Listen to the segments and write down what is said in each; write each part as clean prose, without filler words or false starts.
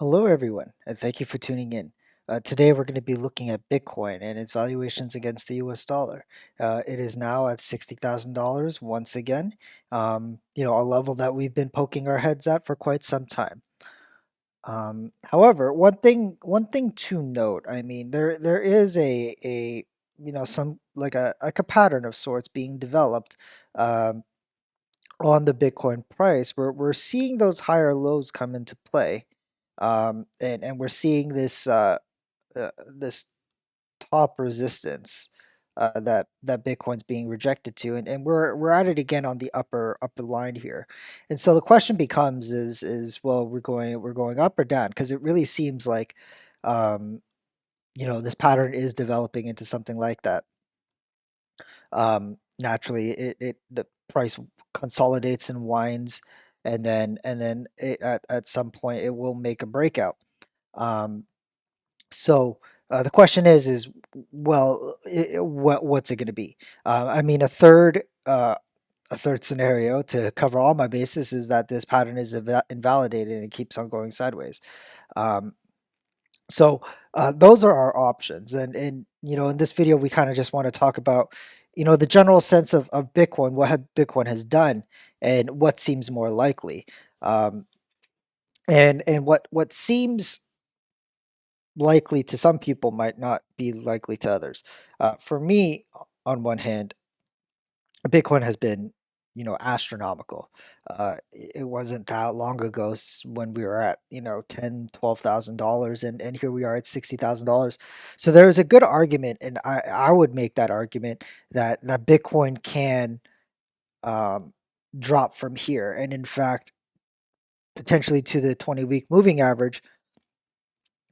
Hello, everyone, and thank you for tuning in. Today, we're going to be looking at Bitcoin and its valuations against the US dollar. It is now at $60,000 once again, a level that we've been poking our heads at for quite some time. However, one thing to note, I mean, there is some like a pattern of sorts being developed um, on the Bitcoin price. We're seeing those higher lows come into play, and we're seeing this top resistance that Bitcoin's being rejected to, and we're at it again on the upper line here, and so the question becomes is well, we're going up or down, because it really seems like um, this pattern is developing into something like that. Naturally, the price consolidates and winds, and then at some point it will make a breakout. Um, so the question is well, what's it going to be? I mean, a third scenario to cover all my bases is that this pattern is invalidated and it keeps on going sideways. Um, so those are our options, and in this video we kind of just want to talk about the general sense of Bitcoin, Bitcoin has done, and what seems more likely. Um, and what seems likely to some people might not be likely to others. For me, on one hand, Bitcoin has been, astronomical. It wasn't that long ago when we were at, $10,000, $12,000, and here we are at $60,000. So there is a good argument, and I would make that argument that Bitcoin can um, drop from here, and in fact, potentially to the 20-week moving average,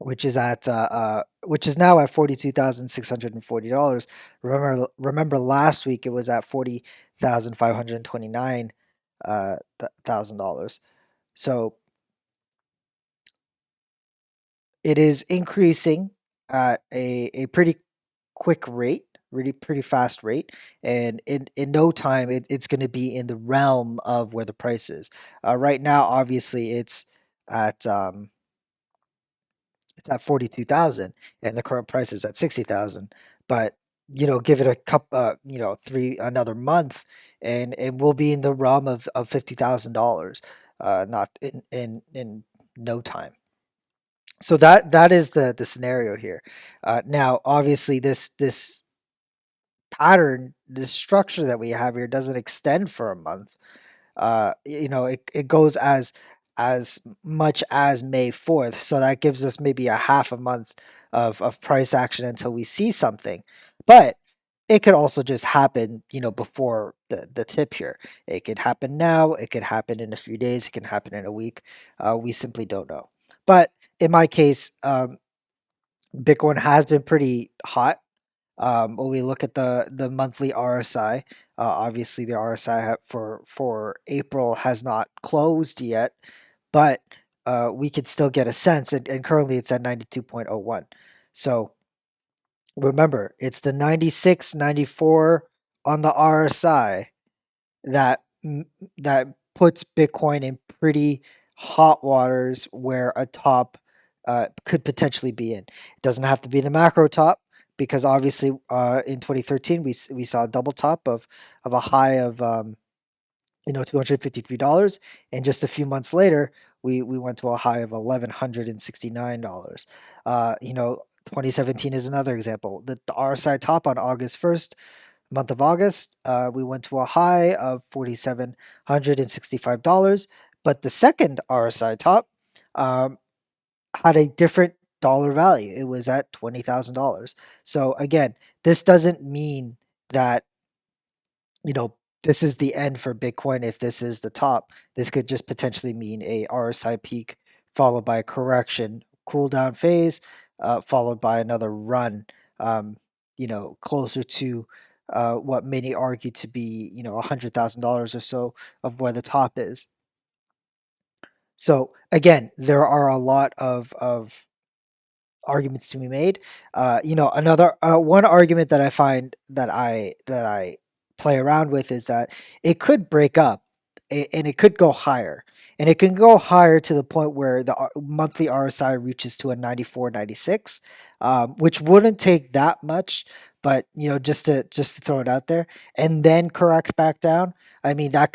which is now at $42,640. Remember last week it was at $40,529 thousand dollars. So it is increasing at a pretty quick rate, really pretty fast rate, and in no time it's going to be in the realm of where the price is. Right now, obviously, at um, it's at 42,000 and the current price is at 60,000, but give it a three another month, and we'll be in the realm of $50,000, not in no time. So that is the scenario here. Now, obviously, this pattern, this structure that we have here doesn't extend for a month. It goes as much as May 4th. So that gives us maybe a half a month of price action until we see something. But it could also just happen, before the tip here. It could happen now, it could happen in a few days, it can happen in a week. We simply don't know. But in my case, Bitcoin has been pretty hot. When we look at the monthly RSI, obviously the RSI for April has not closed yet, but we could still get a sense, and currently it's at 92.01. So remember, it's the 96, 94 on the RSI that that puts Bitcoin in pretty hot waters where a top could potentially be in. It doesn't have to be the macro top, because obviously in 2013 we saw a double top of a high of $253, and just a few months later we went to a high of $1,169. 2017 is another example. The RSI top on August 1st, month of August, we went to a high of $4,765, but the second RSI top um, had a different dollar value. It was at $20,000. So again, this doesn't mean that you know this is the end for Bitcoin. If this is the top, this could just potentially mean a RSI peak followed by a correction, cool down phase, followed by another run. Closer to what many argue to be $100,000 or so of where the top is. So again, there are a lot of arguments to be made. Another one argument that I find that I play around with is that it could break up, and it could go higher. and it can go higher to the point where the monthly RSI reaches to a 94, 96, which wouldn't take that much, but just to throw it out there, and then correct back down. I mean, that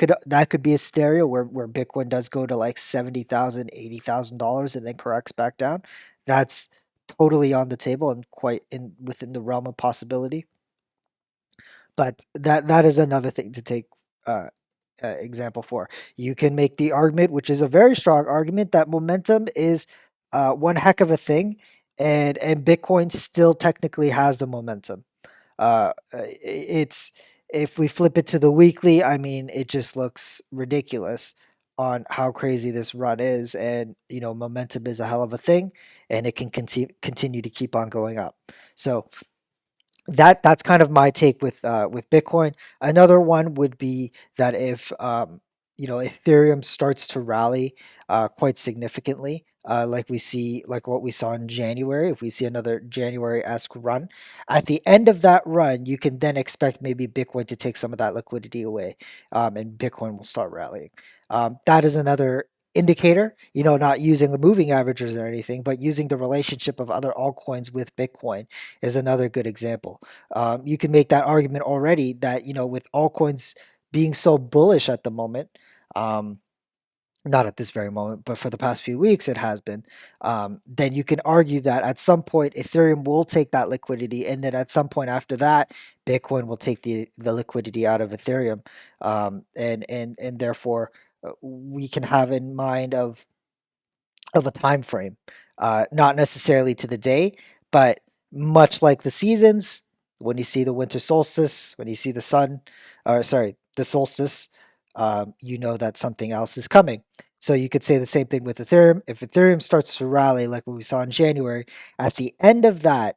could be a scenario where Bitcoin does go to like 70,000, $80,000 and then corrects back down. That's totally on the table and quite in within the realm of possibility. But that is another thing to take uh, example for. You can make the argument, which is a very strong argument, that momentum is one heck of a thing, and Bitcoin still technically has the momentum. It's if we flip it to the weekly, I mean, it just looks ridiculous on how crazy this run is, and momentum is a hell of a thing, and it can continue to keep on going up. So that's kind of my take with Bitcoin. Another one would be that if Ethereum starts to rally quite significantly, like what we saw in January, if we see another January-esque run, at the end of that run, you can then expect maybe Bitcoin to take some of that liquidity away, and Bitcoin will start rallying. That is another indicator, not using the moving averages or anything, but using the relationship of other altcoins with Bitcoin is another good example. You can make that argument already that, with altcoins being so bullish at the moment, um, not at this very moment, but for the past few weeks it has been, then you can argue that at some point Ethereum will take that liquidity, and then at some point after that, Bitcoin will take the liquidity out of Ethereum, and therefore we can have in mind of a time frame, not necessarily to the day, but much like the seasons, when you see the winter solstice, when you see the sun, or sorry, the solstice, you know that something else is coming. So you could say the same thing with Ethereum. If Ethereum starts to rally like what we saw in January, at the end of that,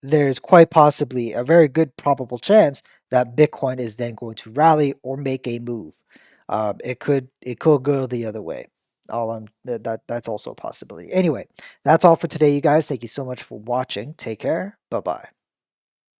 there's quite possibly a very good probable chance that Bitcoin is then going to rally or make a move. It could go the other way. That's also a possibility. Anyway, that's all for today, you guys. Thank you so much for watching. Take care. Bye bye.